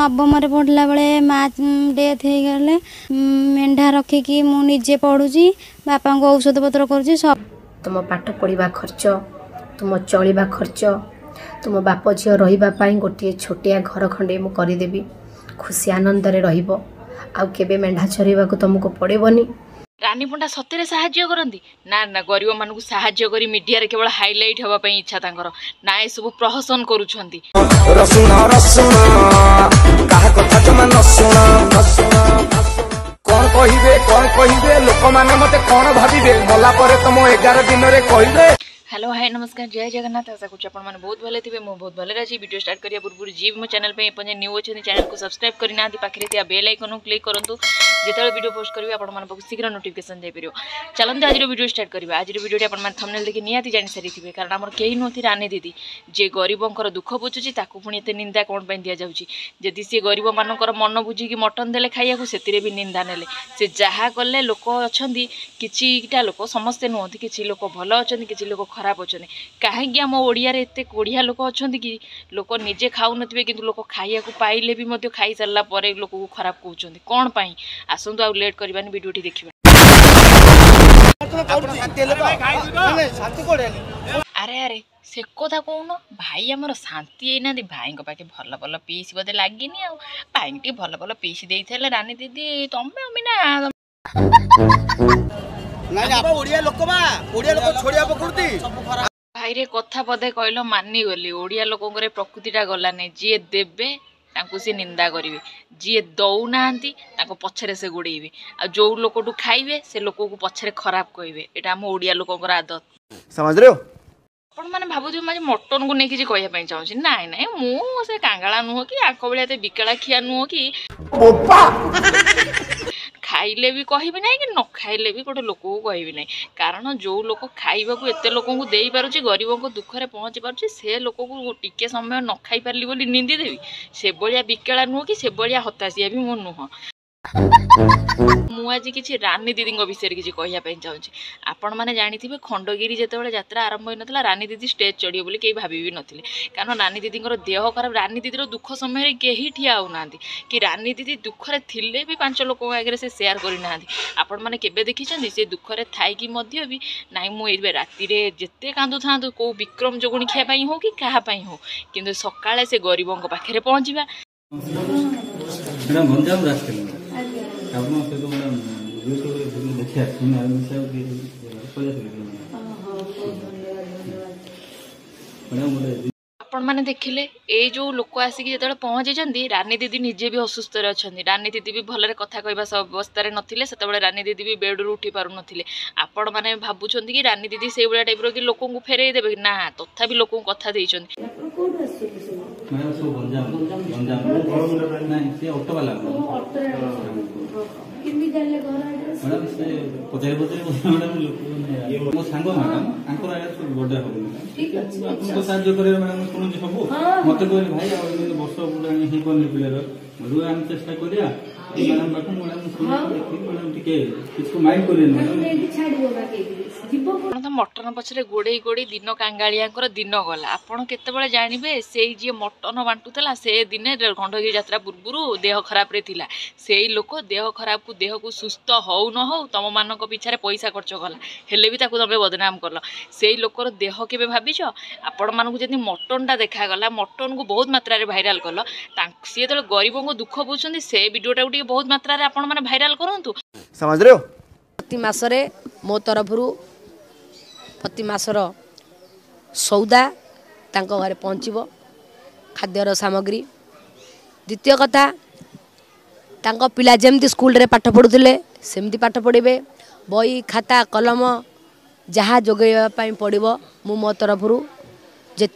नवम पढ़ला बेले माँ डेथ हो गले मेंढा रखिकी मुझे पढ़ुची बापा को औषध पत्र करुँची सब तुम पाठ पढ़ा खर्च तुम चलवा खर्च तुम बाप झील रही गोटे छोटिया घर खंडे मु करदेवी खुशी आनंद रहिबो आउ केबे मेंढा चरेबा को तुमको पड़ेबनी। रानी पंडा सତରେ साहाଯ୍य करती ना ना गरीब मानक साहाଯ୍य करी मीडिया रे केवल हाइलाइट हवा पई इच्छा तांकर ना ए सब प्रहसन करूछंती। रसुण रसुण काहा कथा जमा नसुण कोन कहिबे लोक माने मते कोन भाबिबे मला परे तुम 11 दिन रे कहिबे। हेलो हाय नमस्कार जय जगन्नाथ आशा करूँ आप बहुत भले थे मुझे बहुत भले अच्छी वीडियो स्टार्ट करिया पूर्व जी मो चैनल पे एपजे न्यू अच्छे चैनल को सब्सक्राइब करना पाखे थी बेल आइकन क्लिक करूँ जिते वीडियो पोस्ट करी आप शीघ्र नोटिफिकेशन जापर। चलते आज वीडियो स्टार्ट करवा आज वीडियो आप थंबनेल देखि निहाती जानी सारी कारण आम कहीं नी रानी दीदी जे गरीबंर दुख बुझुची पुणी एत निंदा कौन दि जाऊँगी जदि सी गरीब मानकर मन बुझिकी मटन देले खाइया से भी निंदा नेले से जहाँ कले लोक अच्छा किटा लोक समस्ते नुहति किसी लोक भल अच्छा किसी लोक खराब अच्छा कहीं आम ओडिया रे एते कोढ़िया लोक अच्छा कि लोक निजे खाऊ नथिबे किंतु लोक खाइया पाइले भी मध्य खाई सारा पर लोक को खराब कहते कौन पाई आसतु आउ लेट करबानी वीडियोटी देखिबा। अरे अरे से कथा कौन भाई आमर शांति होना भाई पाखे भल भल पीस बोधे लगे भाई टे भल भल पीस देते रानी दीदी तमें अमीना भाई रे कथा पदे कहल मानिगली ओडिया लोक प्रकृतिटा गलानी जी देवे सी निंदा करेंगे जी दौना पछरे से गोड़े आ जो लोकटू खाइबे से लोक को पछरे खराब कहे यहाँ आम ओडिया लोकर आदत समझ रहे हो आपण मैंने भावुथे मैं मटन को लेकिन कहवाई चाहूँगी नाई नाई मुझे कांगाला नुह कि आंख भाया बिकला खिया नुह कि खाइले भी कहबी ना कि न खाइले भी गोटे लोक को कहबी ना कारण जो लोक खाइबा को एत लोक को दे पारुछि गरीब को दुखरे पहुँची पारुछि से लोक को टिके समय न खाई पारली बोली निंदी देवी से भलिया बिकेला नुह कि से भलिया हताशिया भी मो नुह। आज किसी रानी दीदी विषय किसी कहवाई चाहूँगी आपण मैंने जानी खंडगिरी जिते यात्रा आरंभ होता रानी दीदी स्टेज चढ़िए बोली कहीं भाभी भी नथिले कारण रानी दीदी देह खराब रानी दीदी दुख समय कहीं ठिया होना कि रानी दीदी दुखरे थिले भी 5 लोक आगे से शेयर करना आपण मैंने केबे देखी से दुखरे थाई भी नाई मुझे राति जिते कांदु था कौ विक्रम जोगुणी खायापाई हो कि क्या हो कि सकाଳେ से गरीबों पाखे पहुँचा आपण मैंने देखिले ये जो लोक आसिक जो पहुँची रानी दीदी निजे भी असुस्थ अच्छा रानी दीदी भी भलरे कथा कहवा अवस्था नथिले से रानी दीदी भी बेड रु उठी पार नथिले आपण मैंने भावुं कि रानी दीदी से भाया टाइप कि लोक को फेरई देवे ना तथा भी लोक कथा देइछन्ती मैडम से पचारे मो सांग मैडम बर्थडे साहय कर मैडम शुणुची सब मत कहले भाई वर्ष बुढ़ाणी हो पिलार आम चेष्टा करिया मैडम पाख मैडम टे माइंड कर मटन पछरे गोड़े गोड़े दिन कांगालिया दिन गला आपड़ केतबेले जानवे से जी मटन बांटुला से दिन खंडगिरी यात्रा पूर्व देह खराब रे थिला से लोक देह खराब को देह को सुस्थ हो न हो तुम मान पिछारे पैसा खर्च कला हेले भी तुम बदनाम कल से लोकर देह के भाविच आपण मानक जब मटनटा देखागला मटन को बहुत मात्रा भाइराल कल सी जो गरीबों को दुख बुझुं से वीडियोटा को बहुत मात्रा आपण मैंने भाइराल करूँ समझ रहे हो प्रति मासरे मो तरफ प्रति मासर सौदा तांको घरे पहुँचब खाद्यर सामग्री द्वितीय कथा तांको पिला जेमती स्कूल रे पाठ पढ़ुले सेमती पाठ पढ़े बही खाता कलम जहाँ जोगेवाई पड़ो मु मो तरफ जी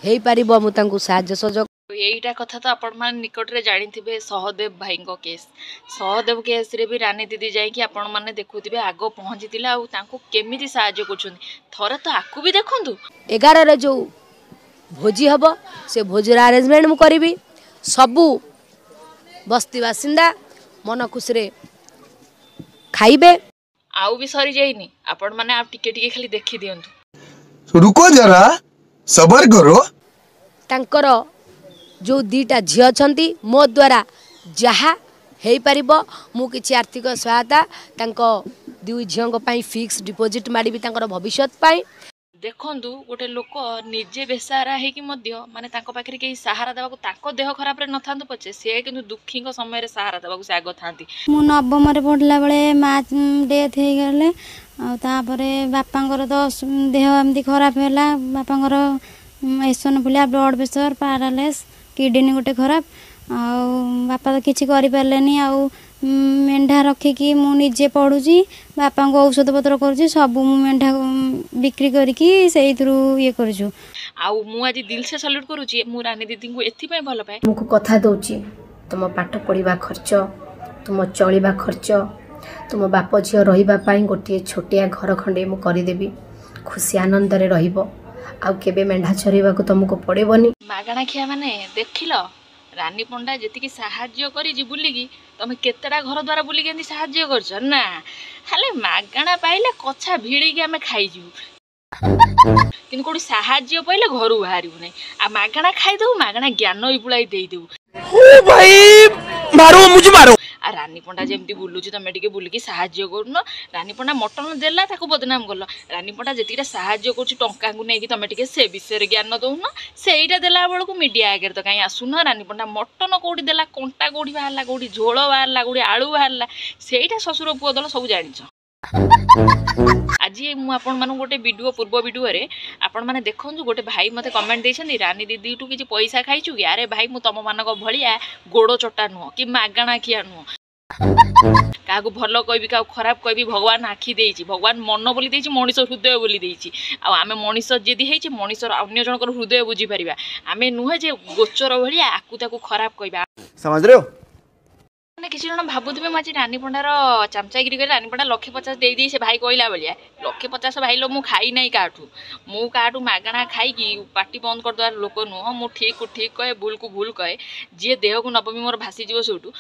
हो पार मुझे साहाय्य सहयोग यहीटा कथा तो आपण मैंने निकट में जानी थे सहदेव भाई केस सहदेव केस रे भी रानी दीदी जाकि आपण मैंने देखुवे आग पहुँची केमी साहाय्य कर तो आकु भी देखु 11 जो भोजी हम से भोजर आरेंजमेंट मु करी सबू बस्ती बासिंदा मन खुशी खाइबे आउ भी सरी जाइनी आपण माने आप टिके टिके खाली देखि दियंतु रुको जरा सबर करो तांकर जो दीटा झी अच्छा मो द्वारा जहा हो पार मु किसी आर्थिक सहायता दुई झील फिक्स डिपोजिट माड़ी भविष्य देखंतु गोटे लोक निजे बेसहारा होगी माने पाखे कहीं सहारा देवा देह खराब न था पचे सी कि दुखी समय सहारा देवा से आग था मु नवम पढ़ला बेले माँ डेथ हो गले बापांकर तो देह एमती खराब है बापांकर एसनफुलिया ब्लड प्रेशर पैरालाइज किडनी गोटे खराब बापा तो किसी करें आउ मेंढा रखिकी मुझे पढ़ुची बापा को औषध पत्र करुँच सब मेंढा बिक्री करके ये करूँ आज दिल से सल्यूट करुँची मु रानी दीदी को एथि भल पाए तुमको कथा दौची तुम पाठ पढ़ा खर्च तुम चलवा खर्च तुम बाप झील रही गोटे छोटिया घर खंडे मु करदेवी खुशी आनंद रे रहिबो आउ केबे मेंढा चरेबा को तुमको पड़ेबनी मागणा खिया माने देखिल रानी पंडा जी साहाଯ୍य करी बुलिकी तुम केतेटा घर द्वारा बुलिकी साहाଯ୍य करछ ना खाली मागणा पाइले कछा भिड़ी आम खाईजु किंतु कोड़ी साहाଯ୍य पाइले घर बाहर नहीं आ मागणा खाईदेव मागणा ज्ञान भी बुलाई देदेव आ रानी पंडा जमती बुलूची तुम टे बुलिकी साहाଯ୍य करुन रानी पंडा मटन देला ताको बदनाम कल रानी पंडा जी साहाଯ୍य कर टंका को लेकिन तुम टे से विषय ज्ञान दौन सेटा देला बेलू मीडिया आगे तो कहीं आसुन रानी पंडा मटन कौटी देला कंटा कौटी बाहर कौटी झोल बाहर कौटी आलू बाहर सेटा शशुर पुओ दल सब जान आज मुझे गोटे वीडियो पूर्व वीडियो रे आपण मैंने देखु गोटे भाई मते कमेंट देछन रानी दीदी टू किसी पैसा खाइचु कि अरे भाई मु तुम मान भलिया गोड़ चटा नुह कि मागणा खिया नुह क्या भल कह क्या खराब कह भगवान आखि देछि भगवान मन बोली देछि मनीष हृदय बोली देछि आमे मनीष जेदी हेछि मनीष अन्य जनकर हृदय बुझी परिबा आमे नुहे जे गोचर भलिया आकु ताकु खराब कहबा समझ रहे हो किसी जन भावुवे आज रानी पंडार चामचागिरी कर रानी पंडा 150 दे से भाई कहला भाया 150 भाई लो मु खाई ना क्या मागणा खाई पार्टी बंद करदेवार लोक नुह मु ठीक को ठीक कहे भूल को भूल कहे जी देह को नबमी मोर भासीज सेठू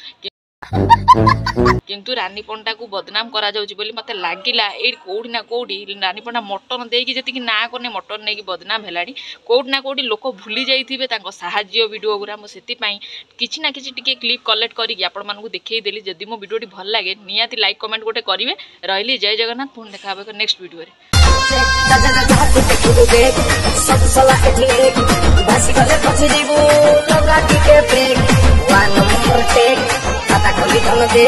किंतु रानी पंडा को बदनाम करा जाउची बोली मते लागिला ए कोडी ना कोडी रानी पंडा मटन देकी जति ना कोने मटन नेकी बदनाम हेलाडी कोडी ना कोडी लोक भूली जाइथिबे तांको सहाय्य वीडियो गुरा मो सेति पई किछि ना किछि टिके क्लिप कलेक्ट करिकि आपण मानकु देखै देली जदि मो वीडियोटी भल लागे नियाती लाइक कमेंट गोटे करिवे रहली जय जगन्नाथ पुन देखा होबे नेक्स्ट वीडियो रे सब सला एठी भासी गले पछी देबो लगा टिके ब्रेक 1 नंबर टेक खाता खोली धन दे